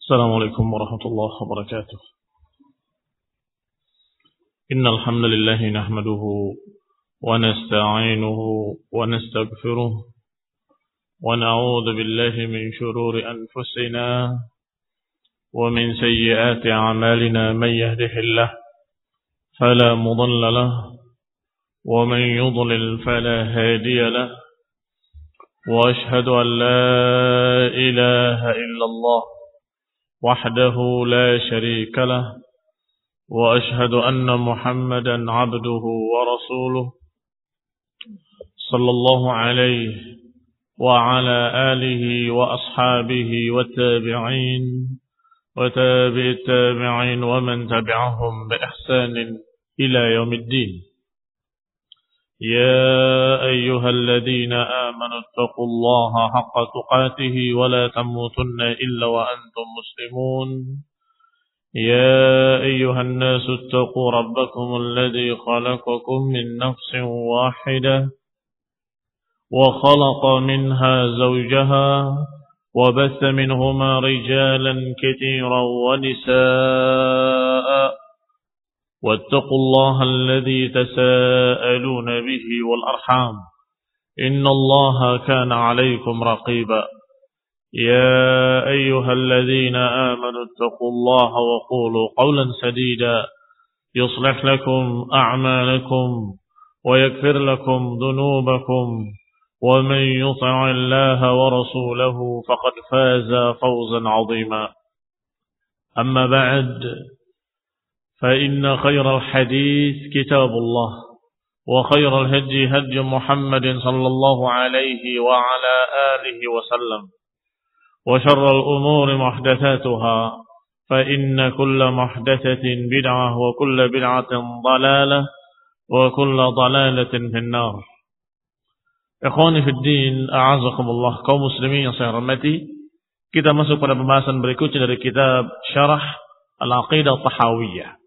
السلام عليكم ورحمة الله وبركاته. إن الحمد لله نحمده ونستعينه ونستغفره ونعوذ بالله من شرور أنفسنا ومن سيئات أعمالنا. من يهده الله فلا مضل له ومن يضلل فلا هادي له، وأشهد أن لا إله إلا الله وحده لا شريك له، وأشهد أن محمدا عبده ورسوله صلى الله عليه وعلى آله وأصحابه والتابعين وتابع التابعين ومن تبعهم بإحسان إلى يوم الدين. يا أيها الذين آمنوا اتقوا الله حق تقاته ولا تموتن إلا وأنتم مسلمون. يا أيها الناس اتقوا ربكم الذي خلقكم من نفس واحدة وخلق منها زوجها وبث منهما رجالا كثيرا ونساء، واتقوا الله الذي تساءلون به والأرحام إن الله كان عليكم رقيبا. يا أيها الذين آمنوا اتقوا الله وقولوا قولا سديدا يصلح لكم أعمالكم ويغفر لكم ذنوبكم، ومن يطع الله ورسوله فقد فاز فوزا عظيما. أما بعد، فإن خير الحديث كتاب الله، وخير الهدي هدي محمد صلى الله عليه وعلى آله وسلم، وشر الأمور محدثاتها، فإن كل محدثة بدعة وكل بدعة ضلالة وكل ضلالة في النار. Ikhwani fid din, a'azakumullah, kaum muslimin yang saya hormati. Kita masuk pada pembahasan berikutnya dari kitab Syarah Al-Aqidah Tahawiyah,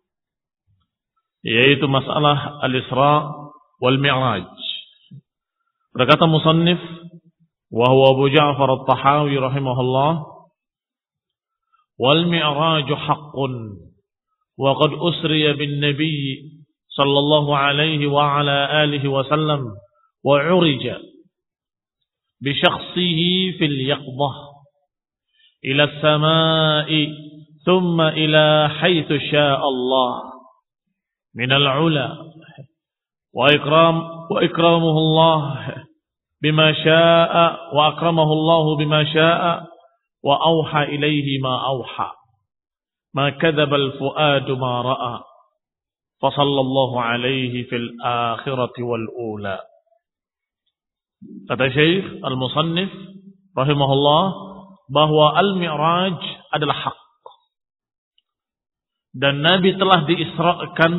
yaitu masalah Al-Isra wal Mi'raj. Berkata musannif, wa huwa Abu Ja'far At-Tahawi rahimahullah, wal mi'raj haqqun wa qad usriya bin nabiy sallallahu alaihi wa ala alihi wa sallam wa urija bi shakhsihi fil yaqdah ila as-samaa'i thumma ila haythu sha'a Allah min al-'ula wa ikramuhu Allah bima syaa wa akramahu Allah bima syaa wa auha ilaihi ma auha ma kadzaba al-fuadu ma ra'a fa sallallahu alaihi fil akhirati wal ula. Kata Syekh al-Musannif rahimahullah bahwa al-Mi'raj adalah hak dan Nabi telah diisrakan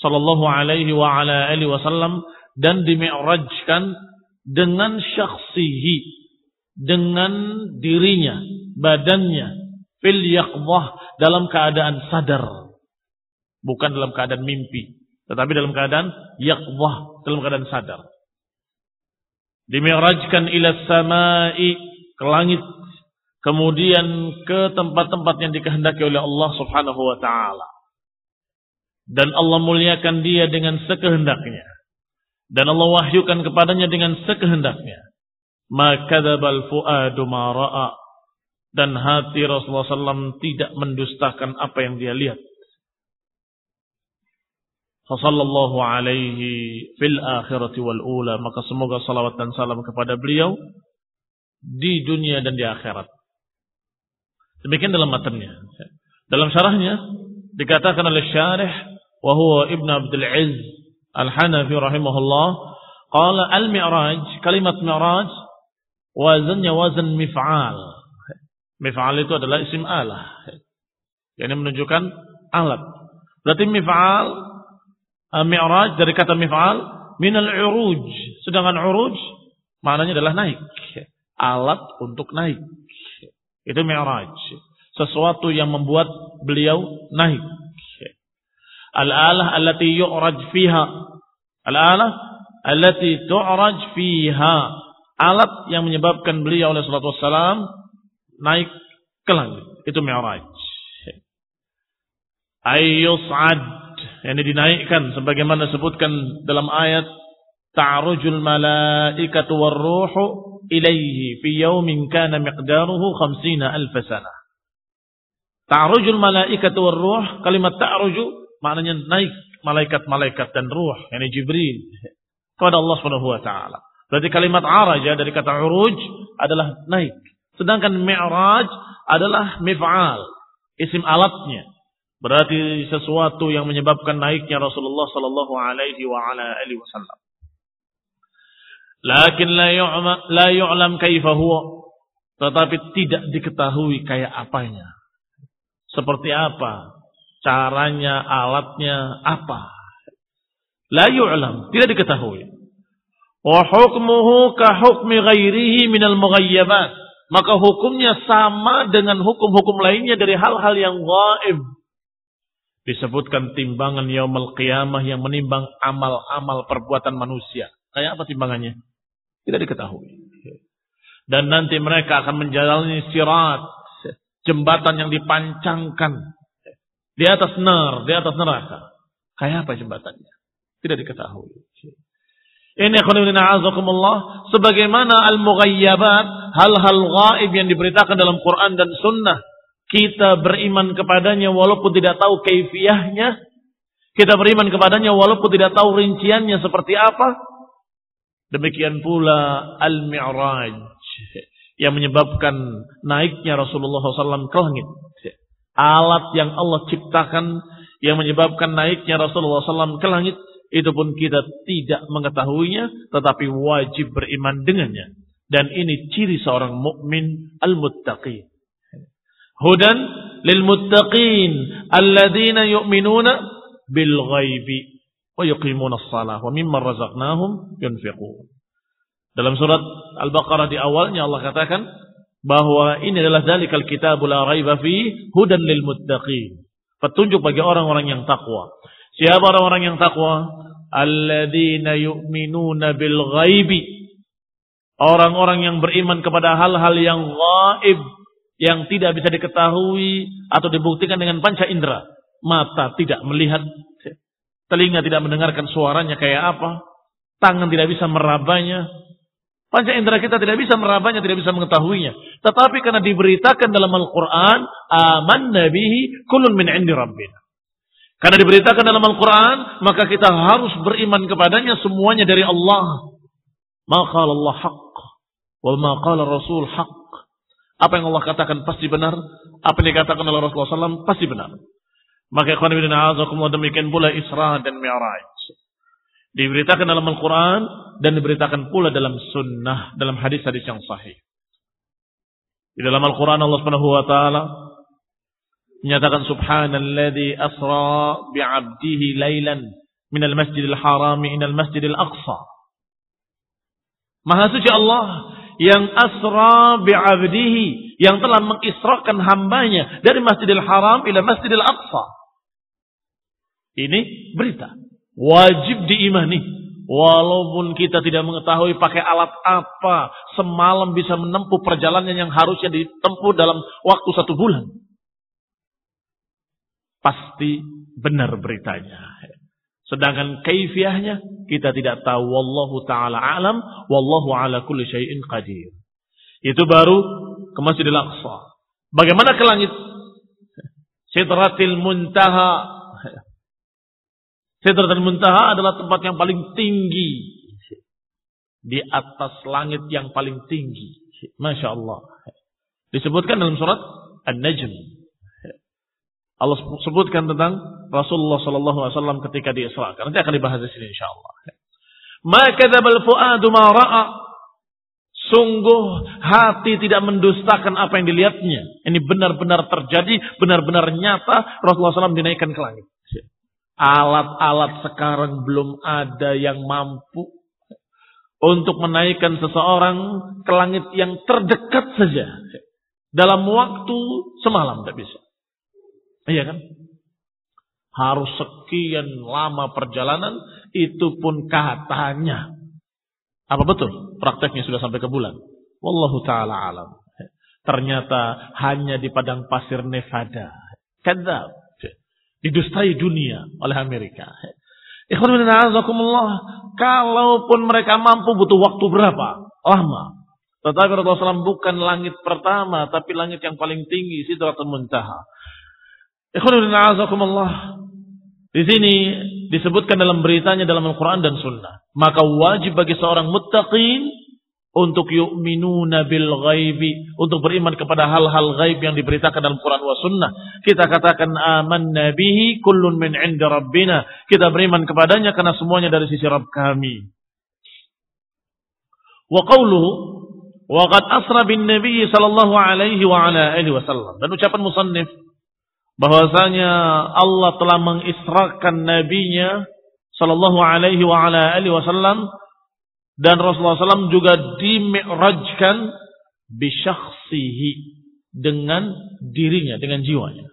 sallallahu alaihi wa ala alihi wasallam dan dimi'rajkan dengan syakhsihi, dengan dirinya, badannya, fil yaqdah, dalam keadaan sadar, bukan dalam keadaan mimpi, tetapi dalam keadaan yaqdah, dalam keadaan sadar. Dimi'rajkan ila samai, ke langit, kemudian ke tempat-tempat yang dikehendaki oleh Allah Subhanahu wa taala. Dan Allah muliakan dia dengan sekehendaknya. Dan Allah wahyukan kepadanya dengan sekehendaknya. Ma kadzabal fuadu ma ra'a, dan hati Rasulullah SAW tidak mendustakan apa yang dia lihat. Sallallahu alaihi fil akhirati wal ula, maka semoga salawat dan salam kepada beliau di dunia dan di akhirat. Demikian dalam matanya. Dalam syarahnya dikatakan oleh syarih wa huwa Ibn Abdul Izz Al-Hanafi rahimahullah, qala al-mi'raj, kalimat mi'raj wazannya wazan mif'al. Mif'al itu adalah isim alah, yang menunjukkan alat. Berarti mif'al, mi'raj dari kata mif'al min al-uruj, sedangkan uruj maknanya adalah naik, alat untuk naik. Itu mi'raj, sesuatu yang membuat beliau naik. Al-alah allati yu'raj fiha, al-alah allati tu'raj fiha, alat yang menyebabkan beliau alaihi salatu wassalam naik ke langit. Itu mi'raj. Ayyus'ad, yang dinaikkan sebagaimana disebutkan dalam ayat ta'rujul malaikatu war-ruhu ilaihi fi yaumin kana miqdaruhu 50,000 sanah. Ta'rujul malaikatu war-ruh, kalimat ta'ruju maknanya naik malaikat-malaikat dan ruh, yakni Jibril kepada Allah Subhanahu wa taala. Berarti kalimat araja dari kata uruj adalah naik. Sedangkan mi'raj adalah mif'al, isim alatnya. Berarti sesuatu yang menyebabkan naiknya Rasulullah sallallahu alaihi wa ala alihi wasallam. Lakin la yu'lam kaifa huwa, tetapi tidak diketahui kayak apanya. Seperti apa caranya, alatnya apa? La yu'lam, tidak diketahui. Wa hukmuhu ka hukmi ghairihi minal mughayyabat. Maka hukumnya sama dengan hukum-hukum lainnya dari hal-hal yang gaib. Disebutkan timbangan yaumul qiyamah yang menimbang amal-amal perbuatan manusia. Kayak apa timbangannya? Tidak diketahui. Dan nanti mereka akan menjalani sirat, jembatan yang dipancangkan di atas neraka. Kayak apa jembatannya? Tidak diketahui. Ini khonibina azakumullah, sebagaimana al-mughayyabat, hal-hal gaib yang diberitakan dalam Quran dan Sunnah, kita beriman kepadanya walaupun tidak tahu kaifiyahnya, kita beriman kepadanya walaupun tidak tahu rinciannya seperti apa. Demikian pula al-mi'raj yang menyebabkan naiknya Rasulullah SAW ke langit. Alat yang Allah ciptakan yang menyebabkan naiknya Rasulullah SAW ke langit, itu pun kita tidak mengetahuinya, tetapi wajib beriman dengannya. Dan ini ciri seorang mukmin al-muttaqin. Hudan lil muttaqin alladzina yu'minuna bil ghaibi wa yuqimuna as-salah wa mimma razaqnahum yunfiqun. Dalam surat Al-Baqarah di awalnya Allah katakan bahwa ini adalah dzalikal kitabul la raiba fi hudan lil muttaqin. Petunjuk bagi orang-orang yang takwa. Siapa orang-orang yang takwa? Alladzina yu'minuna bil ghaibi. Orang-orang yang beriman kepada hal-hal yang gaib, yang tidak bisa diketahui atau dibuktikan dengan panca indera. Mata tidak melihat, telinga tidak mendengarkan suaranya kayak apa, tangan tidak bisa merabanya, panca indera kita tidak bisa merabanya, tidak bisa mengetahuinya. Tetapi karena diberitakan dalam Al-Quran, amanna bihi kullun min indi rabbina. Karena diberitakan dalam Al-Quran, maka kita harus beriman kepadanya semuanya dari Allah. Ma qala Allah haqq, wa ma qala Rasul haqq. Apa yang Allah katakan pasti benar, apa yang dikatakan oleh Rasulullah SAW pasti benar. Maka ikhwan fillah a'azakumullah, demikian pula Isra dan Mi'raj. Diberitakan dalam Al-Quran dan diberitakan pula dalam sunnah, dalam hadis-hadis yang sahih. Di dalam Al-Quran Allah Subhanahu wa taala menyatakan subhanalladzi asra bi'abdihi lailan minal masjidil harami ilal masjidil aqsa. Maha suci Allah yang asra bi'abdihi, yang telah mengisrakan hambanya dari Masjidil Haram ila Masjidil Aqsa. Ini berita wajib diimani, walaupun kita tidak mengetahui pakai alat apa semalam bisa menempuh perjalanan yang harusnya ditempuh dalam waktu 1 bulan. Pasti benar beritanya. Sedangkan kaifiyahnya kita tidak tahu. Wallahu ta'ala alam. Wallahu ala kulli syai'in qadir. Itu baru ke Masjidil Aqsa. Bagaimana ke langit? Sidratil Muntaha. Sidratil Muntaha adalah tempat yang paling tinggi. Di atas langit yang paling tinggi. Masya Allah. Disebutkan dalam surat An-Najm. Allah sebutkan tentang Rasulullah sallallahu alaihi wasallam ketika diisrakan. Nanti akan dibahas di sini insyaallah. Ma kadzabal fuadu ma ra'a. Sungguh hati tidak mendustakan apa yang dilihatnya. Ini benar-benar terjadi, benar-benar nyata. Rasulullah SAW dinaikkan ke langit. Alat-alat sekarang belum ada yang mampu untuk menaikkan seseorang ke langit yang terdekat saja. Dalam waktu semalam tidak bisa. Iya kan? Harus sekian lama perjalanan, itu pun katanya. Apa betul? Prakteknya sudah sampai ke bulan. Wallahu ta'ala alam. Ternyata hanya di padang pasir Nevada. Kadzab. Didustai dunia oleh Amerika. Ikhwan fillah, kalaupun mereka mampu butuh waktu berapa? Lama. Tetapi Rasulullah SAW bukan langit pertama, tapi langit yang paling tinggi, Sidratul Muntaha. Ikhwan fillah, di sini disebutkan dalam beritanya dalam Al-Quran dan Sunnah. Maka wajib bagi seorang muttaqin untuk yu'minuna bil ghaibi, untuk beriman kepada hal-hal ghaib yang diberitakan dalam Quran wa Sunnah. Kita katakan amanna bihi kullun min 'inda rabbina. Kita beriman kepadanya karena semuanya dari sisi Rabb kami. Wa qawluhu wa qad asra bin nabiy sallallahu alaihi wa ala alihi wasallam. Dan ucapan musannif bahwasanya Allah telah mengisrakan nabinya sallallahu alaihi wa ala alihi wasallam, dan Rasulullah SAW juga dimi'rajkan bisyakhsihi, dengan dirinya, dengan jiwanya.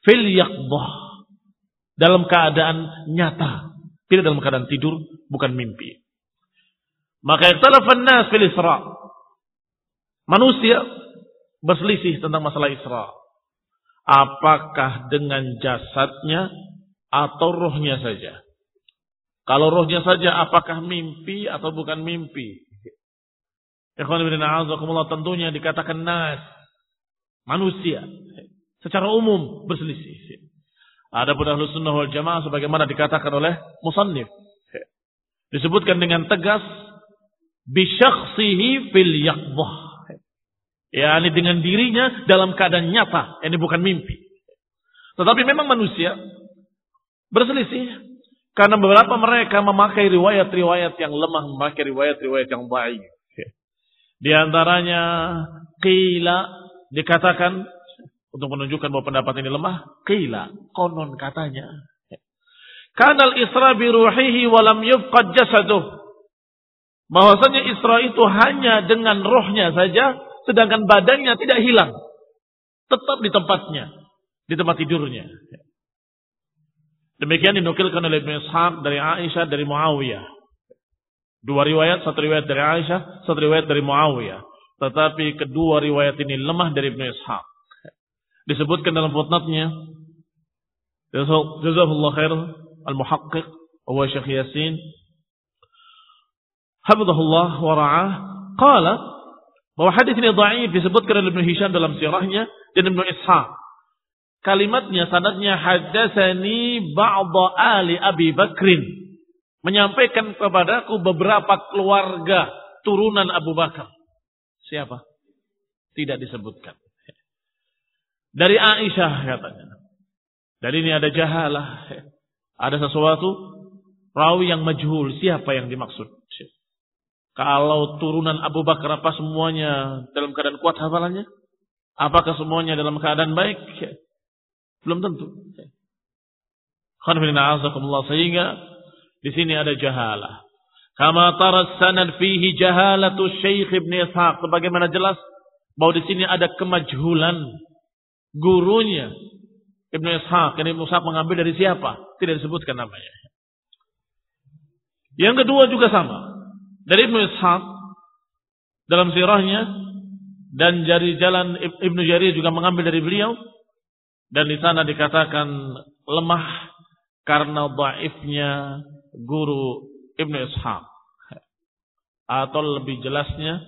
Fil yaqdah, dalam keadaan nyata, tidak dalam keadaan tidur, bukan mimpi. Maka ikhtalafan nas fil Isra. Manusia berselisih tentang masalah Isra. Apakah dengan jasadnya atau rohnya saja? Kalau rohnya saja, apakah mimpi atau bukan mimpi? Ikhwan fillah, tentunya dikatakan nas, manusia secara umum berselisih. Adapun Ahlus Sunnah wal Jamaah sebagaimana dikatakan oleh musannif, disebutkan dengan tegas bisyakhsihi fil yaqdah, yakni dengan dirinya dalam keadaan nyata, ini bukan mimpi. Tetapi memang manusia berselisih karena beberapa mereka memakai riwayat-riwayat yang lemah, memakai riwayat-riwayat yang dhaif. Di antaranya qila, dikatakan untuk menunjukkan bahwa pendapat ini lemah, qila, konon katanya. Kanal Isra bi ruhihi wa lam yufqad jasaduh. Bahwasanya Isra itu hanya dengan rohnya saja, sedangkan badannya tidak hilang. Tetap di tempatnya, di tempat tidurnya. Demikian dinukilkan oleh Ibnu Ishaq dari Aisyah, dari Muawiyah. Dua riwayat, satu riwayat dari Aisyah, satu riwayat dari Muawiyah. Tetapi kedua riwayat ini lemah dari Ibnu Ishaq. Disebutkan dalam footnote-nya, Jazakallahu khair al-muhaqqiq wa Syekh Yasin hafizahullah wa ra'ah, qala, bahwa hadis ini dhaif, disebutkan oleh Ibnu Hisham dalam sirahnya dan Ibnu Ishaq. Kalimatnya, sanadnya, haddatsani ba'dha ali Abi Bakrin, menyampaikan kepadaku beberapa keluarga turunan Abu Bakar. Siapa? Tidak disebutkan. Dari Aisyah katanya. Dari ini ada jahalah, ada sesuatu rawi yang majhul, siapa yang dimaksud? Kalau turunan Abu Bakar, apa semuanya dalam keadaan kuat hafalannya? Apakah semuanya dalam keadaan baik? Belum tentu. Sehingga di sini ada jahalah. Kama tara sanad fihi jahalatu Syekh Ibnu Ishaq, sebagaimana jelas bahwa di sini ada kemajhulan gurunya Ibnu Ishaq. Ini Ibnu Ishaq mengambil dari siapa? Tidak disebutkan namanya. Yang kedua juga sama. Dari Ibnu Ishaq dalam sirahnya, dan dari jalan Ibnu Jarir juga mengambil dari beliau. Dan di sana dikatakan lemah karena dhaifnya guru Ibnu Ishaq. Atau lebih jelasnya,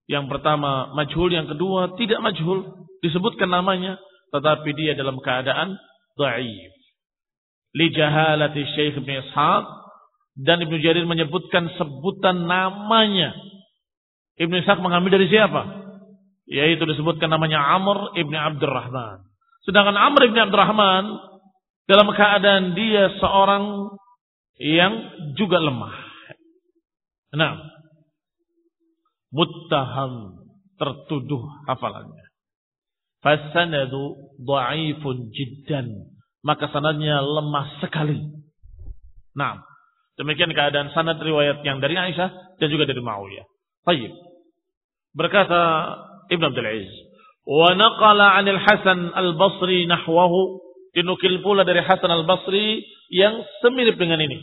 yang pertama majhul, yang kedua tidak majhul, disebutkan namanya, tetapi dia dalam keadaan dhaif. Li jahalati Syekh Ibnu Ishaq, dan Ibnu Jarir menyebutkan sebutan namanya. Ibnu Ishaq mengambil dari siapa? Yaitu disebutkan namanya Amr ibn Abdurrahman. Sedangkan Amr ibn Abdurrahman dalam keadaan dia seorang yang juga lemah. Nah, muttaham, tertuduh hafalannya. Fasanadu dha'ifun jiddan, maka sanadnya lemah sekali. Nah, demikian keadaan sanad riwayat yang dari Aisyah dan juga dari Muawiyah. Baik. Berkata Ibn Abdul Aziz, wa naqala 'anil Hasan al-Basri nahwahu, dinukil pula dari Hasan al-Basri yang semirip dengan ini.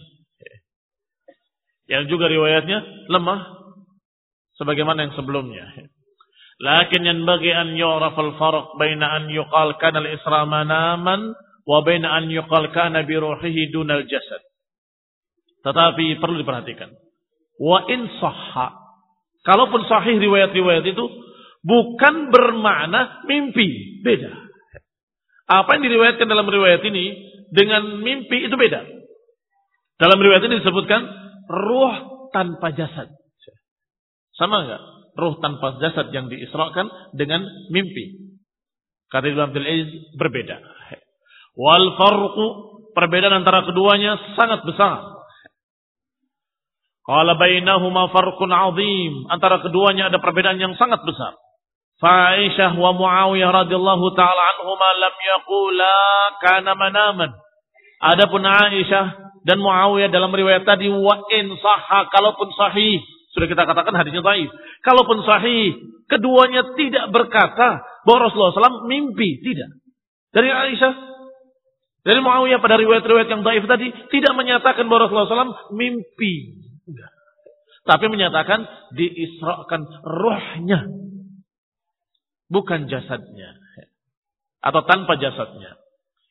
Yang juga riwayatnya lemah sebagaimana yang sebelumnya. Lakin yanbaghi an yu'raf al-farq baina an yuqal kana al-Isra manaman wa baina an yuqal kana bi ruhihi dunal jasad. Tetapi perlu diperhatikan. Wa in sahha. Kalaupun sahih riwayat-riwayat itu bukan bermakna mimpi, beda. Apa yang diriwayatkan dalam riwayat ini dengan mimpi itu beda. Dalam riwayat ini disebutkan ruh tanpa jasad. Sama enggak? Ruh tanpa jasad yang diisrakan dengan mimpi. Kata Ibnu Abdul Aziz berbeda. Wal farqu, perbedaan antara keduanya sangat besar. Qala bainahuma farqun 'azim, antara keduanya ada perbedaan yang sangat besar. Fa Aisyah wa Muawiyah radhiyallahu taala anhuma lam yaqula kana manaman. Adapun Aisyah dan Muawiyah dalam riwayat tadi wa in sahha, kalaupun sahih, sudah kita katakan hadisnya dhaif. Kalaupun sahih, keduanya tidak berkata bahwa Rasulullah SAW mimpi, tidak. Dari Aisyah, dari Muawiyah pada riwayat-riwayat yang dhaif tadi tidak menyatakan bahwa Rasulullah SAW mimpi. Enggak. Tapi menyatakan diisrakan ruhnya, bukan jasadnya, atau tanpa jasadnya.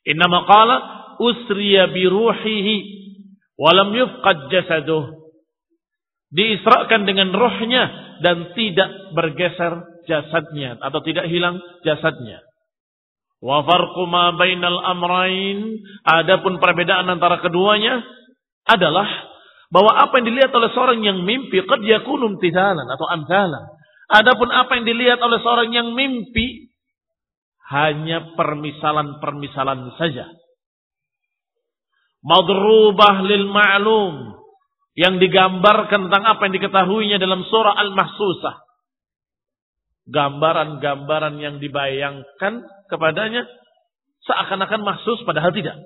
Innama qala usriya bi ruhihi wa lam yufqad jasaduh. Diisrakan dengan rohnya dan tidak bergeser jasadnya atau tidak hilang jasadnya. Wa farqu ma bainal amrayn, adapun perbedaan antara keduanya adalah bahwa apa yang dilihat oleh seorang yang mimpi qad yakunu imtithalan atau amthalan. Adapun apa yang dilihat oleh seorang yang mimpi hanya permisalan-permisalan saja. Madrubah lil ma'lum, yang digambarkan tentang apa yang diketahuinya dalam surah Al-Mahsusah. Gambaran-gambaran yang dibayangkan kepadanya seakan-akan mahsus padahal tidak.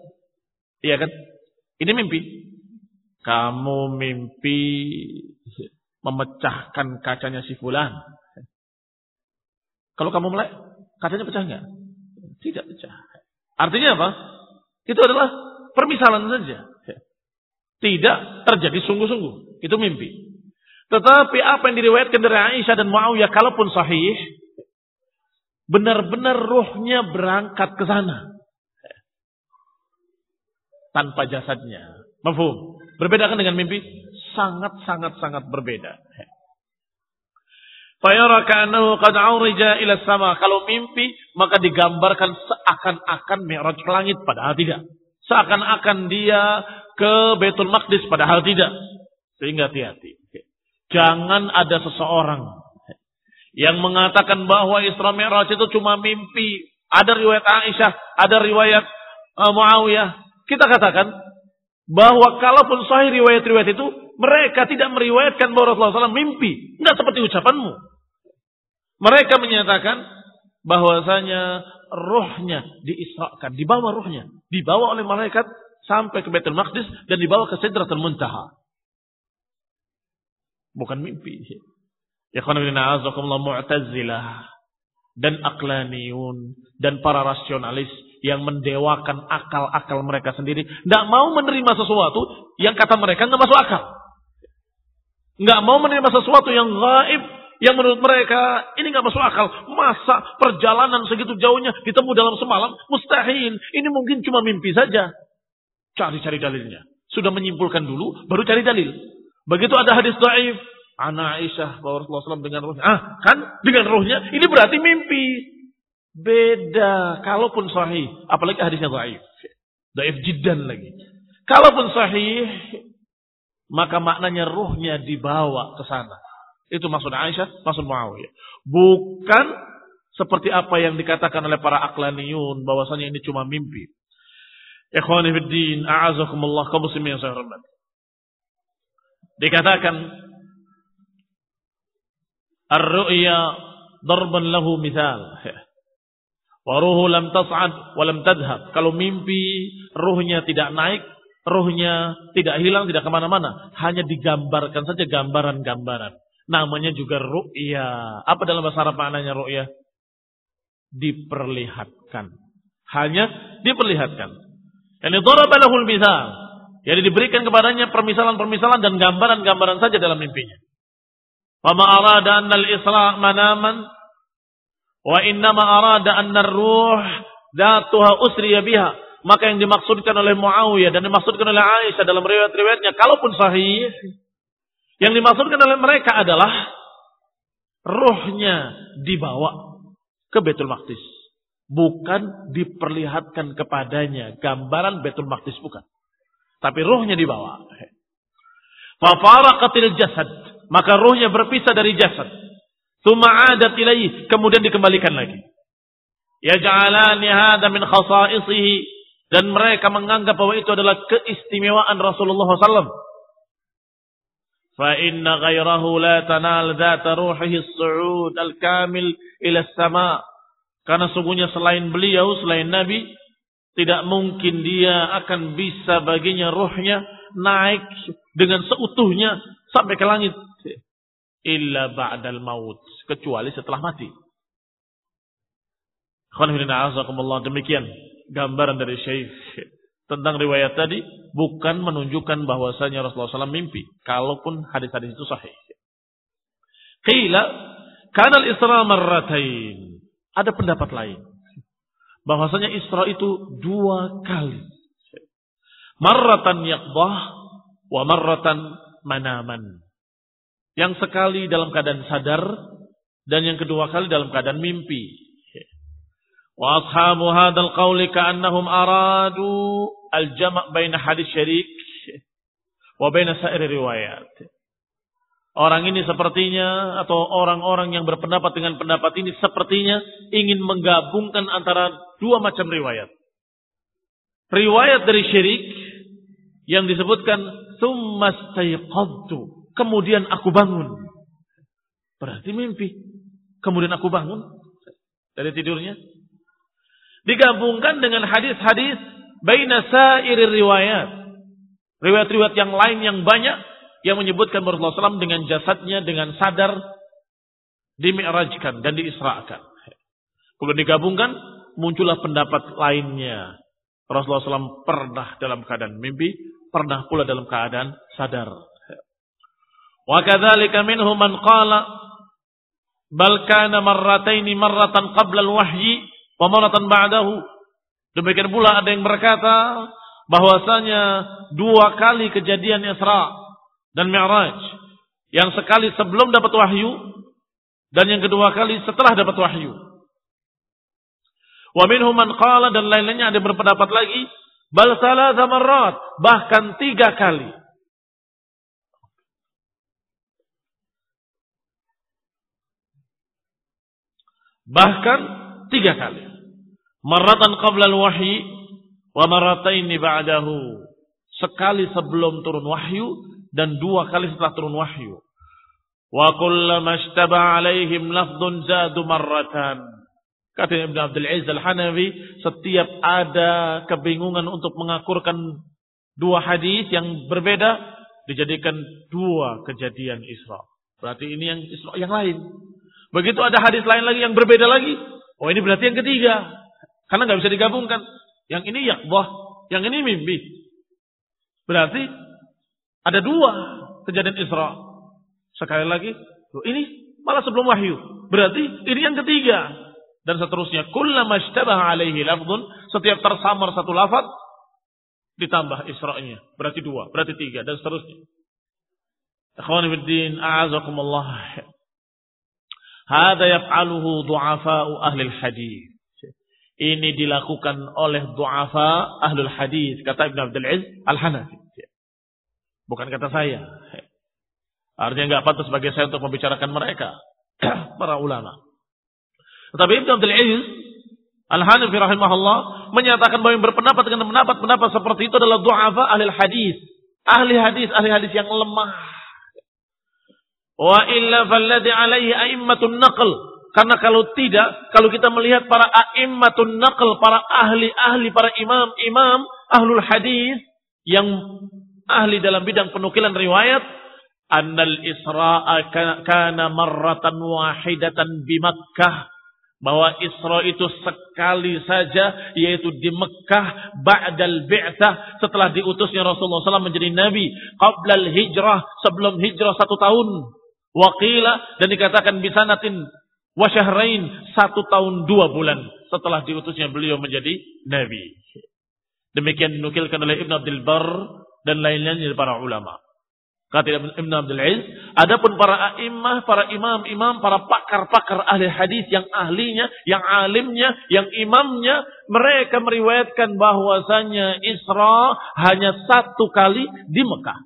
Iya kan? Ini mimpi. Kamu mimpi memecahkan kacanya si fulan. Kalau kamu melek, kacanya pecah enggak? Tidak pecah. Artinya apa? Itu adalah permisalan saja. Tidak terjadi sungguh-sungguh. Itu mimpi. Tetapi apa yang diriwayatkan dari Aisyah dan Muawiyah, kalaupun sahih, benar-benar ruhnya berangkat ke sana. Tanpa jasadnya. Mafhum? Berbeda kan dengan mimpi? Sangat berbeda. Fayara ka'annahu qad 'urija ila sama. Kalau mimpi, maka digambarkan seakan-akan mi'raj ke langit, padahal tidak. Seakan-akan dia ke Baitul Maqdis, padahal tidak. Sehingga hati-hati. Jangan ada seseorang yang mengatakan bahwa Isra Mi'raj itu cuma mimpi. Ada riwayat Aisyah, ada riwayat Muawiyah. Kita katakan bahwa kalaupun sahih riwayat-riwayat itu, mereka tidak meriwayatkan bahwa Rasulullah SAW mimpi. Enggak seperti ucapanmu. Mereka menyatakan bahwasanya rohnya diisrakan, dibawa rohnya, dibawa oleh malaikat sampai ke Baitul Maqdis dan dibawa ke Sidratul Muntaha. Bukan mimpi. Ya khonibina azakumullah, Mu'tazilah dan Aqlaniyun dan para rasionalis yang mendewakan akal-akal mereka sendiri, tidak mau menerima sesuatu yang kata mereka nggak masuk akal. Nggak mau menerima sesuatu yang gaib, yang menurut mereka ini nggak masuk akal. Masa perjalanan segitu jauhnya ditemu dalam semalam? Mustahil. Ini mungkin cuma mimpi saja. Cari-cari dalilnya. Sudah menyimpulkan dulu, baru cari dalil. Begitu ada hadis dhaif, Ana Aisyah bahwa Rasulullah SAW dengan ruhnya. Kan dengan ruhnya ini berarti mimpi. Beda. Kalaupun sahih, apalagi hadisnya dhaif. Dhaif jiddan lagi. Kalaupun sahih, maka maknanya ruhnya dibawa ke sana. Itu maksud Aisyah, maksud Muawiyah. Bukan seperti apa yang dikatakan oleh para Aqlaniyun bahwasanya ini cuma mimpi. Ikhwani fid din, a'azakumullah, kaum muslimin yang saya hormati. Dikatakan ar-ru'ya darban lahu mithal. Wa ruhu lam tas'ad wa lam tadhhab. Kalau mimpi ruhnya tidak naik, ruhnya tidak hilang, tidak kemana-mana, hanya digambarkan saja gambaran-gambaran. Namanya juga ru'ya. Apa dalam bahasa Arab maknanya ru'ya? Diperlihatkan. Hanya diperlihatkan. Yani daraba lahul mithal. Jadi diberikan kepadanya permisalan-permisalan dan gambaran-gambaran saja dalam mimpinya. Wa ma arada anna al-isra' manaman, Wa innama arada anna ar-ruh dhatuha usriya biha. Maka yang dimaksudkan oleh Muawiyah dan dimaksudkan oleh Aisyah dalam riwayat-riwayatnya, kalaupun sahih, yang dimaksudkan oleh mereka adalah ruhnya dibawa ke Baitul Maqdis. Bukan diperlihatkan kepadanya gambaran Baitul Maqdis, bukan. Tapi ruhnya dibawa. Fafaraqatil jasad. Maka ruhnya berpisah dari jasad. Tsumma 'adat ilaihi. Kemudian dikembalikan lagi. Yaj'alani hadza min khasa'isihi. Dan mereka menganggap bahwa itu adalah keistimewaan Rasulullah SAW. Fa inna ghairahu la tanal dzata ruhihi as-su'ud al-kamil ila as-sama'. Karena sungguhnya selain beliau, selain Nabi, tidak mungkin dia akan bisa baginya ruhnya naik dengan seutuhnya sampai ke langit. Illa ba'dal maut. Kecuali setelah mati. Demikian gambaran dari Syekh tentang riwayat tadi, bukan menunjukkan bahwasanya Rasulullah SAW mimpi, kalaupun hadis-hadis itu sahih. Qila kana al-Isra marratain. Ada pendapat lain bahwasanya Isra itu 2 kali. Marratan yaqdah wa marratan manaman. Yang sekali dalam keadaan sadar dan yang kedua kali dalam keadaan mimpi. Wa ashabu hadzal qawli ka'annahum aradu al-jama' baina hadis syarik wa baina sa'ir riwayat. Orang ini sepertinya, atau orang-orang yang berpendapat dengan pendapat ini sepertinya ingin menggabungkan antara 2 macam riwayat. Riwayat dari syirik yang disebutkan tsumma staiqadtu, kemudian aku bangun. Berarti mimpi. Kemudian aku bangun dari tidurnya. Digabungkan dengan hadis-hadis baina sa'ir riwayat. Riwayat-riwayat yang lain yang banyak yang menyebutkan Rasulullah SAW dengan jasadnya, dengan sadar, dimi'rajkan dan diisra'kan. Kalau digabungkan, muncullah pendapat lainnya. Rasulullah SAW pernah dalam keadaan mimpi, pernah pula dalam keadaan sadar. Wa kadzalika minhum man qala bal kana marrataini marratan qabla al-wahyi wa marratan ba'dahu. Demikian pula ada yang berkata bahwasanya 2 kali kejadian Isra dan Mi'raj, yang sekali sebelum dapat wahyu dan yang kedua kali setelah dapat wahyu. Wa minhum man qala, dan lain-lainnya ada berpendapat lagi bal thalatha marrat, bahkan 3 kali. Bahkan 3 kali. Marratan qabla al-wahyi wa marrataini ba'dahu. Sekali sebelum turun wahyu dan 2 kali setelah turun wahyu. Wa kullama ishtaba alaihim lafdun zadu marratan. Kata Ibn Abdul Aziz Al-Hanafi, setiap ada kebingungan untuk mengakurkan 2 hadis yang berbeda, dijadikan 2 kejadian Isra. Berarti ini yang Isra yang lain. Begitu ada hadis lain lagi yang berbeda lagi, oh ini berarti yang ketiga. Karena nggak bisa digabungkan. Yang ini yaqdah, yang ini mimpi. Berarti ada 2 kejadian Isra. Sekali lagi, ini malah sebelum wahyu. Berarti ini yang ketiga. Dan seterusnya. Kullama ishtabaha alaihi lafdun. Setiap tersamar satu lafaz, ditambah Isra'nya. Berarti 2, berarti 3, dan seterusnya. Ikhwani fiddin, a'azakumullah. Hada yaf'aluhu du'afa'u ahlil hadith. Ini dilakukan oleh du'afa ahlul hadith. Kata Ibn Abdul Aziz Al-Hanafi. Bukan kata saya. Artinya enggak pantas bagi saya untuk membicarakan mereka. Para ulama. Tetapi Ibn Abdul Aziz Al-Hanafi rahimahullah menyatakan bahwa yang berpendapat dengan pendapat seperti itu adalah du'afa ahlul hadith. Ahli hadis yang lemah. Wa illa falladhi alaihi a'immatun naql. Karena kalau tidak, kalau kita melihat para a'immatun naql, para ahli-ahli, para imam-imam ahlul hadis yang ahli dalam bidang penukilan riwayat, annal Isra'a kana marratan wahidatan bi Makkah, bahwa Isra itu sekali saja, yaitu di Mekah, ba'dal bi'tsah, setelah diutusnya Rasulullah SAW menjadi nabi, qablal hijrah, sebelum hijrah 1 tahun. Waqila, dan dikatakan bisanatin, wa syahrain, 1 tahun 2 bulan setelah diutusnya beliau menjadi nabi. Demikian dinukilkan oleh Ibn Abdul Bar dan lainnya dari para ulama. Kata Ibn Abdul Aziz, adapun para a'immah, para imam-imam, para pakar-pakar ahli hadis yang ahlinya, yang alimnya, yang imamnya, mereka meriwayatkan bahwasanya Isra hanya 1 kali di Mekah.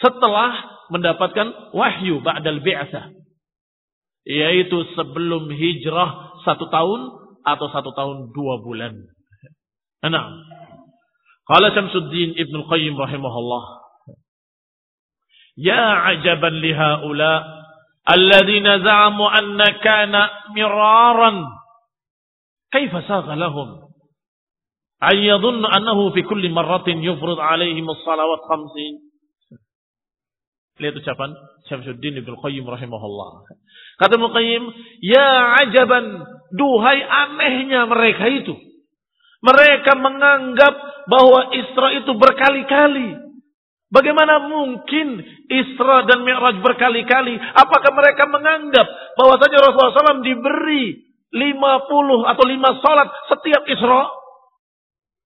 Setelah mendapatkan wahyu ba'dal bi'tsah, yaitu sebelum hijrah 1 tahun atau 1 tahun 2 bulan. Nah, qala Syamsuddin Ibnu Qayyim rahimahullah, ya ajaban li haula alladziina za'amu anna kana miraran kaifa sagha lahum ay yadhunnu annahu fi kulli marratin yufrid 'alaihim as-salawat 50. Lihat ucapan Syamsuddin Ibnu Qayyim rahimahullah. Kata Ibnu Qayyim, ya ajaban, duhai anehnya mereka itu. Mereka menganggap bahwa Isra itu berkali-kali. Bagaimana mungkin Isra dan Mi'raj berkali-kali? Apakah mereka menganggap bahwasanya Rasulullah SAW diberi 50 atau 5 salat setiap Isra?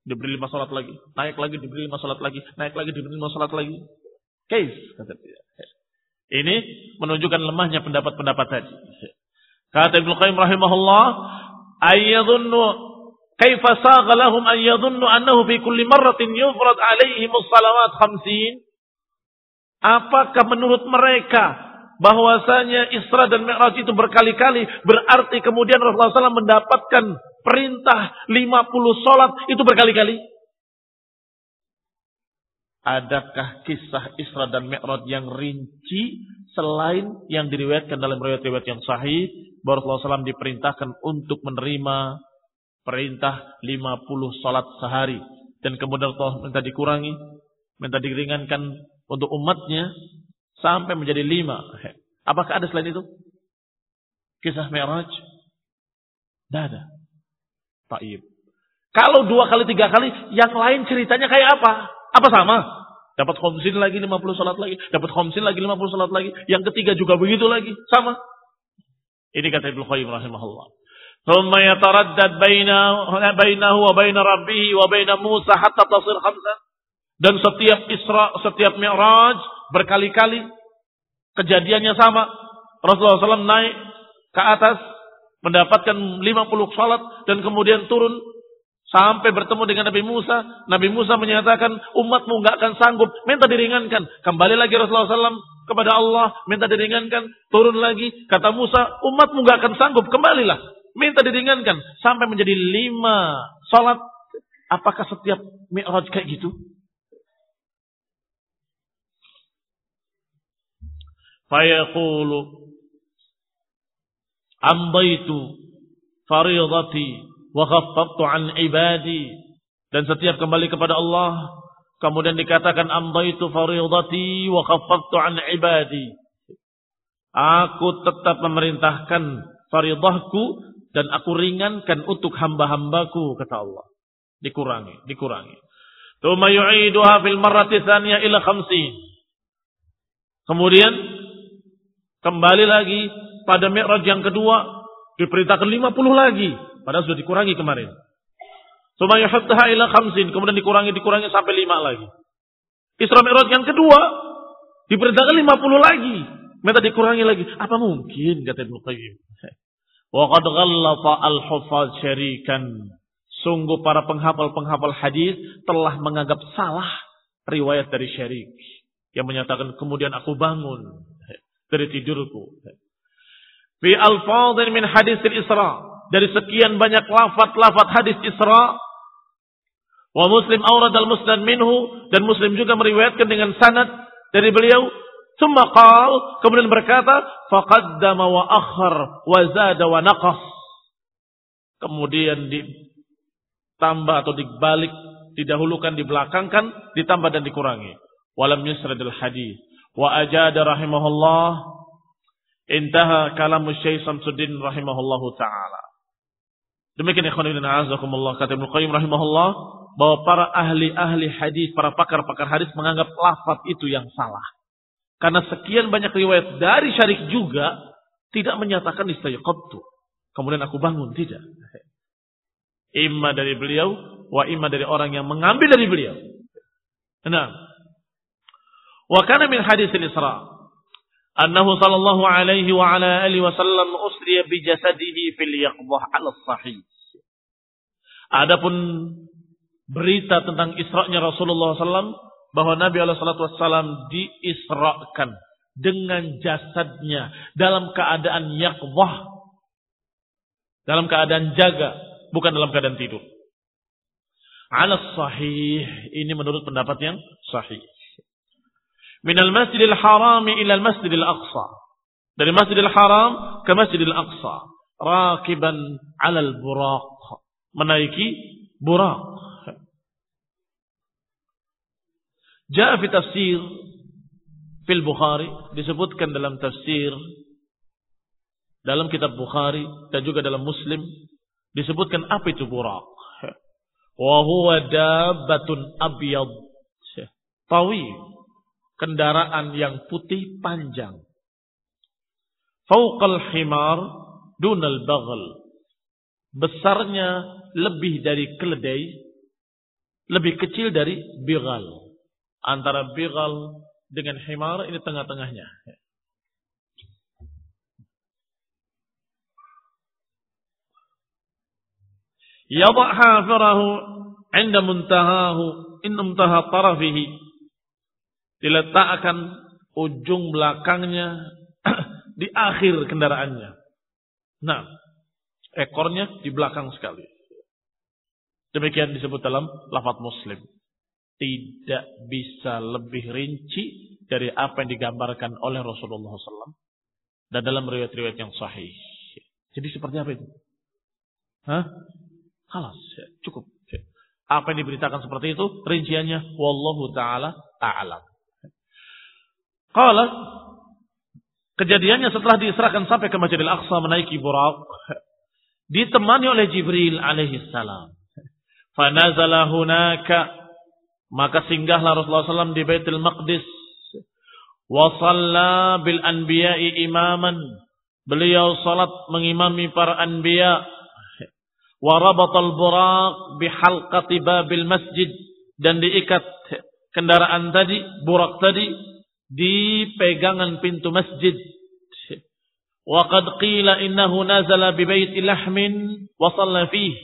Diberi 5 salat lagi, naik lagi, diberi 5 salat lagi, naik lagi, diberi 5 salat lagi. Kaif, kata dia. Ini menunjukkan lemahnya pendapat-pendapat tadi. Kata Ibnu Qayyim rahimahullah, ayyadhunnu kaifa sagha lahum an yadhunnu annahu fi kulli marratin yufrad alaihim as-salawat 50. Apakah menurut mereka bahwasanya Isra dan Mi'raj itu berkali-kali, berarti kemudian Rasulullah SAW mendapatkan perintah 50 salat itu berkali-kali? Adakah kisah Isra dan Mi'raj yang rinci selain yang diriwayatkan dalam riwayat-riwayat yang sahih bahwa Rasulullah SAW diperintahkan untuk menerima perintah 50 salat sehari, dan kemudian Allah minta dikurangi, minta diringankan untuk umatnya sampai menjadi 5. Apakah ada selain itu kisah Mi'raj? Tidak ada. Taib. Kalau 2 kali 3 kali, yang lain ceritanya kayak apa? Apa sama? Dapat khamsin lagi 50 salat lagi, dapat khamsin lagi 50 salat lagi, yang ketiga juga begitu lagi, sama. Ini kata Ibnu Qayyim rahimahullah. ثم يتردد بينه وبين ربه وبين موسى حتى تصير 5. Dan setiap Isra, setiap Mi'raj berkali-kali kejadiannya sama. Rasulullah SAW naik ke atas mendapatkan 50 salat dan kemudian turun sampai bertemu dengan Nabi Musa. Nabi Musa menyatakan, umatmu enggak akan sanggup, minta diringankan. Kembali lagi Rasulullah SAW kepada Allah, minta diringankan, turun lagi. Kata Musa, umatmu enggak akan sanggup, kembalilah, minta diringankan sampai menjadi 5 salat. Apakah setiap Mi'raj kayak gitu? Fayaqulu amdaitu fariidati wa khaffaftu an ibadi. Dan setiap kembali kepada Allah kemudian dikatakan amdaitu fariidati wa khaffaftu an ibadi. Aku tetap memerintahkan fariidahku dan aku ringankan untuk hamba-hambaku, kata Allah. Dikurangi. Tsumma yu'iduha fil marrati tsaniyah ila 50. Kemudian kembali lagi pada Mi'raj yang kedua diperintahkan 50 lagi, padahal sudah dikurangi kemarin. Tsumma yuhaddaha ila 50, kemudian dikurangi sampai 5 lagi. Isra Mi'raj yang kedua diperintahkan 50 lagi, minta dikurangi lagi. Apa mungkin, kata Ibnu Qayyim. Wa qad ghallata al-huffaz syarikan. Sungguh para penghafal hadis telah menganggap salah riwayat dari Syarik yang menyatakan kemudian aku bangun dari tidurku. Fi alfadhin min hadis al-Isra, dari sekian banyak lafaz hadis Isra. Wa Muslim awrad al-musnad minhu, dan Muslim juga meriwayatkan dengan sanad dari beliau. Tsumma qala, kemudian berkata, faqaddama wa akhar wa zada wa naqas. Kemudian ditambah atau dibalik, didahulukan, dibelakangkan, ditambah dan dikurangi. Walam yusradil hadis. Wa ajada rahimahullah. Intaha kalamu Syekh Syamsuddin rahimahullahu ta'ala. Demikian ikhwan fillah a'azakumullah, kata Ibnu Qayyim rahimahullah, bahwa para ahli hadis, para pakar-pakar hadis menganggap lafaz itu yang salah. Karena sekian banyak riwayat dari Syarik juga Tidak menyatakan istayqadtu. Kemudian aku bangun, tidak. Imma dari beliau, wa imma dari orang yang mengambil dari beliau. Nah, wa kana min hadis al-Isra, annahu sallallahu alaihi wa ala alihi wasallam usriya bi jasadihi fil yaqdah ala sahih. Adapun berita tentang Isra'nya Rasulullah SAW, bahwa Nabi SAW diisrakan dengan jasadnya dalam keadaan yaqdah, dalam keadaan jaga, bukan dalam keadaan tidur. Ala sahih, ini menurut pendapat yang sahih. Minal masjidil haram ila al masjidil aqsa, dari masjidil haram ke masjidil aqsa, rakiban ala al buraq, menaiki buraq. Jaa fi tafsir fil Bukhari, disebutkan dalam tafsir dalam kitab Bukhari dan juga dalam Muslim, disebutkan apa itu buraq. Wa huwa dabbatun abyad tawil, kendaraan yang putih panjang. Fauqal himar dunal baghl, besarnya lebih dari keledai, lebih kecil dari bighal. Antara bighal dengan himar ini tengah-tengahnya. Yadha hafirahu 'inda muntahahu, inna muntaha tarafihi, diletakkan ujung belakangnya di akhir kendaraannya. Nah, ekornya di belakang sekali. Demikian disebut dalam lafaz Muslim. Tidak bisa lebih rinci dari apa yang digambarkan oleh Rasulullah SAW dan dalam riwayat-riwayat yang sahih. Jadi seperti apa itu? Halas, cukup. Apa yang diberitakan seperti itu, rinciannya wallahu taala a'lam. Qala, kejadiannya setelah diserahkan sampai ke Masjidil Aqsa menaiki buraq, ditemani oleh Jibril alaihi salam. Fa nazala hunaka, maka singgahlah Rasulullah SAW di Baitul Maqdis. Wa shalla bil anbiya'i imaman, beliau salat mengimami para anbiya. Wa rabatal buraq bi halqati babil masjid, dan diikat kendaraan tadi, buraq tadi, di pegangan pintu masjid. Wa qad qila innahu nazala bi baiti lahmin wa shalla fihi,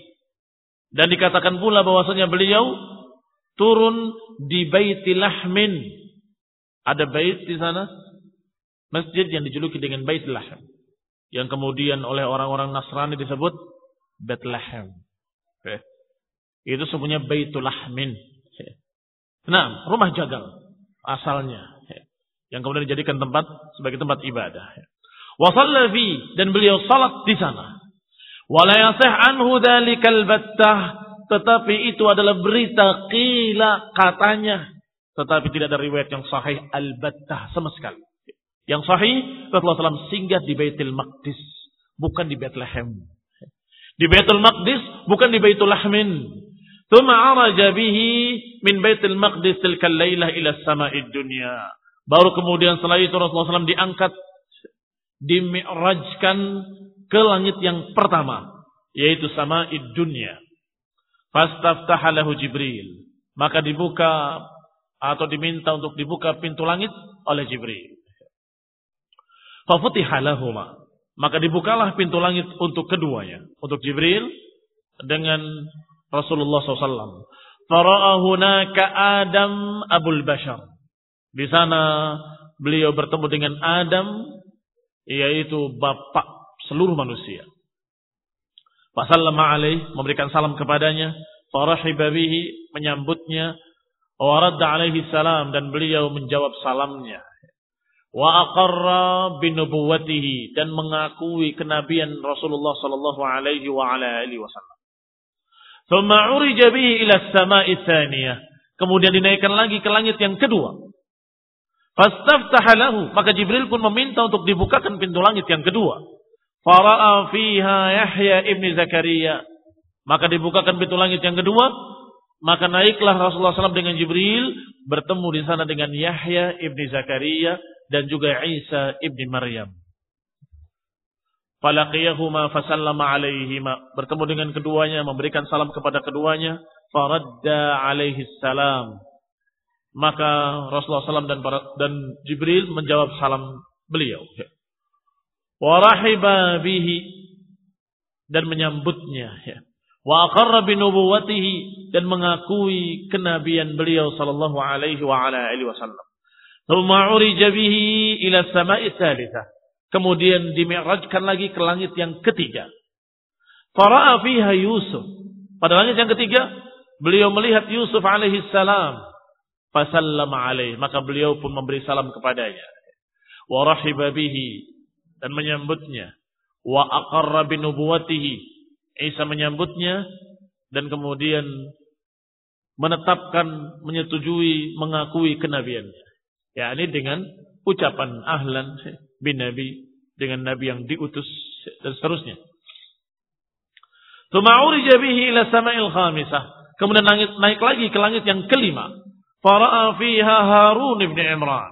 dan dikatakan pula bahwasanya beliau turun di Baiti Lahmin. Ada bait di sana, masjid yang dijuluki dengan Bait Lahm, yang kemudian oleh orang-orang Nasrani disebut Bethlehem. Itu sebenarnya Baitul Lahmin. Nah, rumah jagal asalnya, yang kemudian dijadikan tempat sebagai tempat ibadah. Wa shalla fi, dan beliau salat di sana. Wa la yasih anhu dzalikal battah, tetapi itu adalah berita qila, katanya, tetapi tidak ada riwayat yang sahih al-battah sama sekali. Yang sahih, Rasulullah SAW singgah di Baitul Maqdis, bukan di Bethlehem. Di Baitul Maqdis, bukan di Baitul Lahmin. Tsumma araja bihi min Baitul Maqdis tilkal lailah ila sama'id dunya. Baru kemudian setelah itu Rasulullah SAW diangkat, dimi'rajkan ke langit yang pertama, yaitu sama'id dunya. Fastaftaha lahu Jibril, maka dibuka atau diminta untuk dibuka pintu langit oleh Jibril. Fafutiha lahuma, maka dibukalah pintu langit untuk keduanya, untuk Jibril dengan Rasulullah SAW. Fara'a hunaka Adam Abul Bashar, di sana beliau bertemu dengan Adam, yaitu bapak seluruh manusia. Fasallama alaih, memberikan salam kepadanya. Farahiba bihi, menyambutnya. Wa radda alaihi salam, dan beliau menjawab salamnya. Wa aqarra binubuwwatihi, dan mengakui kenabian Rasulullah sallallahu alaihi wa ala alihi wasallam. Thumma urija bihi ila as-sama'i tsaniyah, kemudian dinaikkan lagi ke langit yang kedua. Fastaftaha lahu, maka Jibril pun meminta untuk dibukakan pintu langit yang kedua. Fara'a fiha Yahya ibn Zakaria, maka dibukakan pintu langit yang kedua, maka naiklah Rasulullah SAW dengan Jibril, bertemu di sana dengan Yahya ibn Zakaria dan juga Isa ibn Maryam. Falaqiyahuma fasallama alaihima. Bertemu dengan keduanya, memberikan salam kepada keduanya. Faradda alaihi salam. Maka Rasulullah SAW dan Jibril menjawab salam beliau. Warahiba bihi, dan menyambutnya. Wa aqarra binubuwatihi, dan mengakui kenabian beliau sallallahu alaihi wa ala alihi wasallam. Tsumma urija bihi ila samai tsalitsah. Kemudian dimi'rajkan lagi ke langit yang ketiga. Fara'a fiha Yusuf. Pada langit yang ketiga, beliau melihat Yusuf alaihi salam. Fasallama alaihi, maka beliau pun memberi salam kepadanya. Wa rahiba bihi, dan menyambutnya. Wa aqarra binubuwatihi, Isa menyambutnya dan kemudian menetapkan, menyetujui, mengakui kenabiannya. Ya, ini dengan ucapan ahlan bin nabi, dengan nabi yang diutus dan seterusnya. Tsumma urija bihi ila sama'il khamisah. Kemudian naik lagi ke langit yang kelima. Fara'a fiha Harun ibn Imran.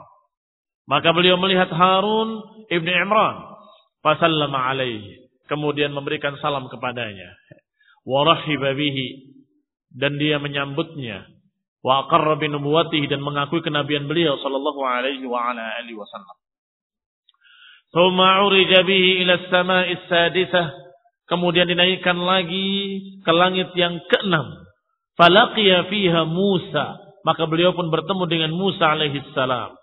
Maka beliau melihat Harun ibn Imran. Fasallama alaihi. Kemudian memberikan salam kepadanya. Wa rahiba bihi, dan dia menyambutnya. Wa aqarra bi nubuwwatihi, dan mengakui kenabian beliau sallallahu alaihi wa ala alihi wasallam. Tsumma urija bihi ila as-sama'is sadisah. Kemudian dinaikkan lagi ke langit yang keenam. Falaqiya fiha Musa, maka beliau pun bertemu dengan Musa alaihi salam.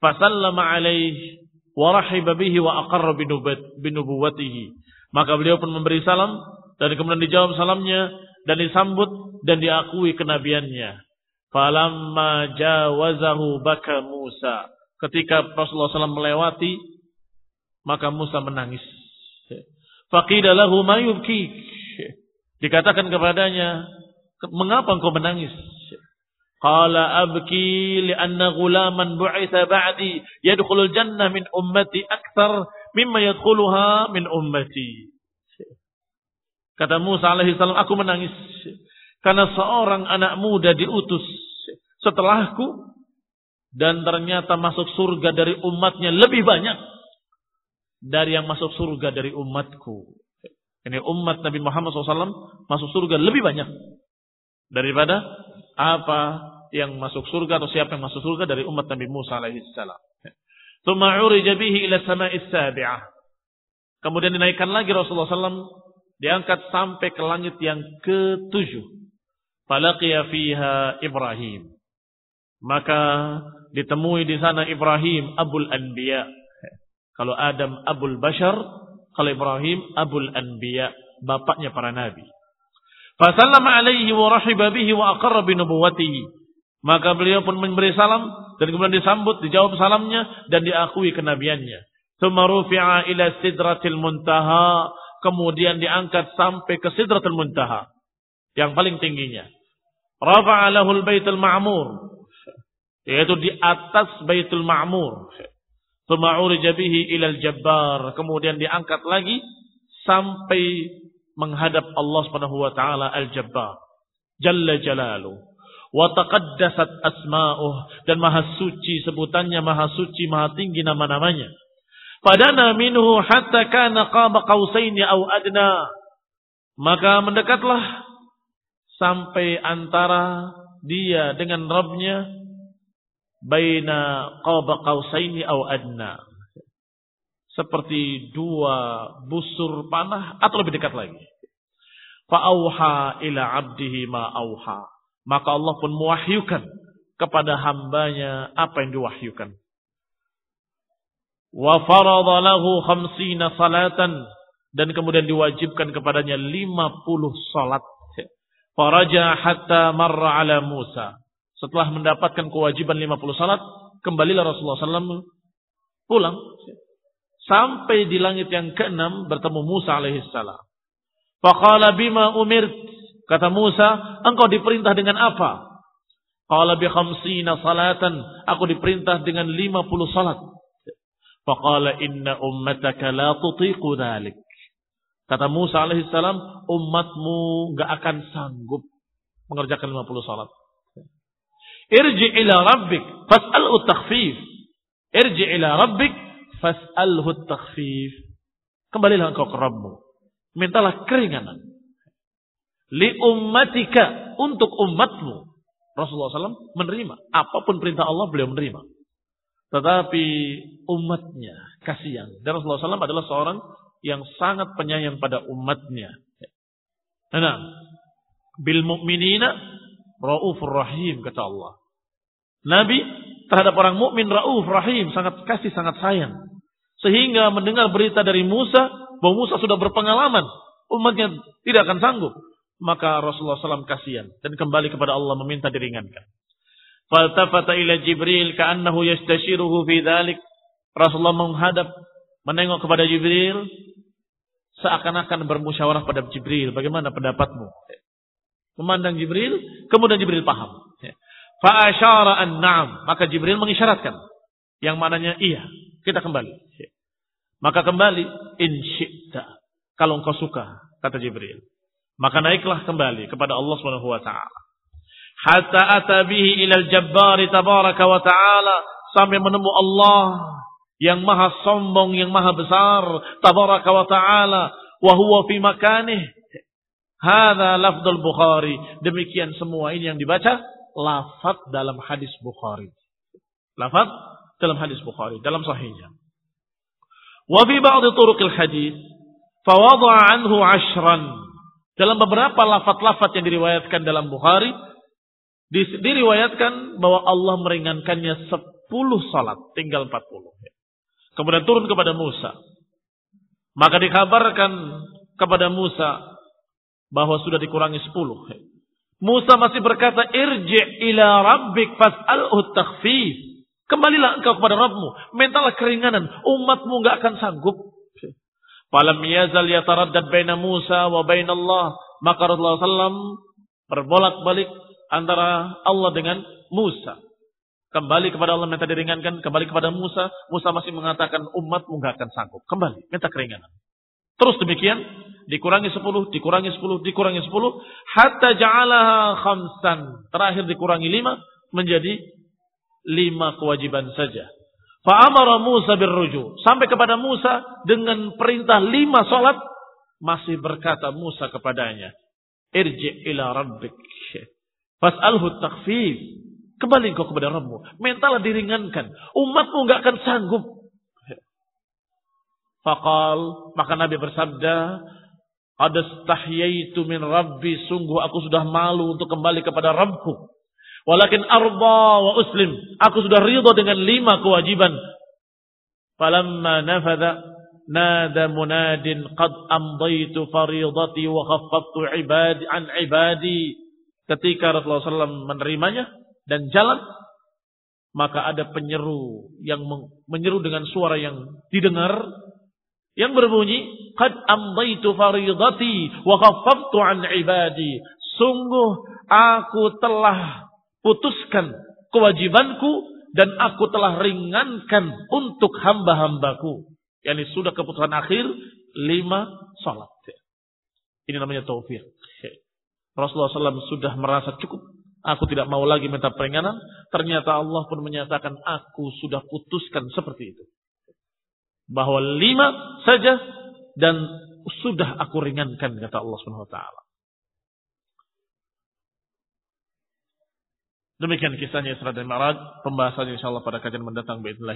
Fasallama alaihi wa rahiba bihi wa aqarra bi nubuwwatihi. Maka beliau pun memberi salam dan kemudian dijawab salamnya dan disambut dan diakui kenabiannya. Falamma jawazahu baka Musa. Ketika Rasulullah SAW melewati, maka Musa menangis. Faqila lahu ma yubkik. Dikatakan kepadanya, mengapa engkau menangis? Qala abki li'anna ghulaman bu'itha ba'di yadkhulul jannah min ummati akthar mimma yadkhuluha min ummati. Kata Musa alaihi salam, aku menangis karena seorang anak muda diutus setelahku dan ternyata masuk surga dari umatnya lebih banyak dari yang masuk surga dari umatku. Ini umat Nabi Muhammad SAW masuk surga lebih banyak daripada apa yang masuk surga atau siapa yang masuk surga dari umat Nabi Musa alaihi salam. Tsumma urija bihi ila sama'is sabi'ah. Kemudian dinaikkan lagi Rasulullah SAW, diangkat sampai ke langit yang ke-7. Falaqiya fiha Ibrahim. Maka ditemui di sana Ibrahim Abul Anbiya. Kalau Adam Abul Bashar, kalau Ibrahim Abul Anbiya, bapaknya para nabi. Fasallama alaihi wa rahiba bihi wa aqarra bi nubuwwatihi. Maka beliau pun memberi salam dan kemudian disambut, dijawab salamnya dan diakui kenabiannya. Tsumma rufi'a ila sidratil muntaha. Kemudian diangkat sampai ke sidratul muntaha, yang paling tingginya. Rafa'a lahul baitul ma'mur, yaitu di atas baitul ma'mur. Tsumma urija bihi ilal jabbar. Kemudian diangkat lagi sampai menghadap Allah Subhanahu wa taala al-Jabbar jalla jalaluhu wa taqaddasat asma'uh, dan maha suci sebutannya, maha suci, maha tinggi nama-namanya. Padana minhu hatta kana qaba qausaini aw adna. Maka mendekatlah sampai antara dia dengan Rabbnya baina qaba qausaini aw adna, seperti dua busur panah atau lebih dekat lagi. Fa auha ila abdihi ma auha. Maka Allah pun mewahyukan kepada hambanya apa yang diwahyukan. Wa farada lahu 50 salatan, dan kemudian diwajibkan kepadanya 50 salat. Faraja hatta marra ala Musa. Setelah mendapatkan kewajiban 50 salat, kembalilah Rasulullah SAW pulang sampai di langit yang ke-6 bertemu Musa alaihissalam. Faqala bima umirt. Kata Musa, engkau diperintah dengan apa? Qala bi 50 salatan. Aku diperintah dengan 50 salat. Faqala inna ummataka la tutiqu dhalik. Kata Musa alaihissalam, umatmu enggak akan sanggup mengerjakan 50 salat. Irji ila rabbik fas'alhu takhfif. Irji ila rabbik fas'alhu takhfif. Kembalilah engkau ke Rabbmu. Mintalah keringanan. Li ummatika, untuk umatmu. Rasulullah SAW menerima. Apapun perintah Allah beliau menerima. Tetapi umatnya kasihan. Dan Rasulullah SAW adalah seorang yang sangat penyayang pada umatnya. Nah, bil mu'minina raufur rahim, kata Allah. Nabi terhadap orang mukmin rauf rahim, sangat kasih, sangat sayang. Sehingga mendengar berita dari Musa bahwa Musa sudah berpengalaman, umatnya tidak akan sanggup, maka Rasulullah SAW kasihan dan kembali kepada Allah meminta diringankan. Faltafata ila Jibril ka'annahu yastashiruhu fi dzalik. Rasulullah menengok kepada Jibril seakan-akan bermusyawarah pada Jibril, bagaimana pendapatmu? Memandang Jibril, kemudian Jibril paham. Fa asyara an-na'am, maka Jibril mengisyaratkan yang maknanya iya, kita kembali. Maka kembali in syi'ta, kalau engkau suka, kata Jibril. Maka naiklah kembali kepada Allah Subhanahu wa taala. Hatta atabihi ilal jabbari tabaraka wa ta'ala, sampai menemu Allah yang maha sombong, yang maha besar, tabaraka wa ta'ala, wa huwa fi makanih. Hadza lafdzul Bukhari. Demikian semua ini yang dibaca lafaz dalam hadis Bukhari. Lafaz dalam hadis Bukhari, dalam sahihnya. Wa fi ba'd turuqil hadis fa wada'a anhu 'ashran. Dalam beberapa lafaz-lafaz yang diriwayatkan dalam Bukhari, diriwayatkan bahwa Allah meringankannya 10 salat, tinggal 40. Kemudian turun kepada Musa. Maka dikabarkan kepada Musa bahwa sudah dikurangi 10. Musa masih berkata, irji' ila rabbik fas'alhu takhfif. Kembalilah engkau kepada Rabbmu, mintalah keringanan, umatmu enggak akan sanggup. Falam yazal yataraddad baina Musa wa baina Allah. Maka Rasulullah SAW berbolak-balik antara Allah dengan Musa. Kembali kepada Allah minta diringankan, kembali kepada Musa. Musa masih mengatakan umatmu enggak akan sanggup. Kembali, minta keringanan. Terus demikian, dikurangi 10, dikurangi 10, dikurangi 10, hatta ja'alaha khamsan. Terakhir dikurangi 5 menjadi 5 kewajiban saja. Fa'amara Musa birruju. Sampai kepada Musa dengan perintah 5 salat, masih berkata Musa kepadanya, irji' ila rabbik fas'alhu takhfif. Kembali engkau kepada Rabbmu, mintalah diringankan, umatmu enggak akan sanggup. Faqal, maka Nabi bersabda, qad istahyaitu min rabbi, sungguh aku sudah malu untuk kembali kepada Rabbku. Walakin arba wa uslim, aku sudah ridha dengan 5 kewajiban. Falamma nafadha nada munadin qad amdaitu faridati wa khaffaftu ibadi an ibadi. Ketika Rasulullah SAW menerimanya dan jalan, maka ada penyeru yang menyeru dengan suara yang didengar, yang berbunyi, qad amdaitu faridati wa khaffaftu an ibadi. Sungguh aku telah putuskan kewajibanku dan aku telah ringankan untuk hamba-hambaku. Yani sudah keputusan akhir 5 salat. Ini namanya taufik. Rasulullah SAW sudah merasa cukup. Aku tidak mau lagi minta peringanan. Ternyata Allah pun menyatakan aku sudah putuskan seperti itu. Bahwa 5 saja dan sudah aku ringankan, kata Allah SWT. Demikian kisahnya Isra dan Mi'raj. Pembahasannya insyaallah pada kajian mendatang. Bismillah.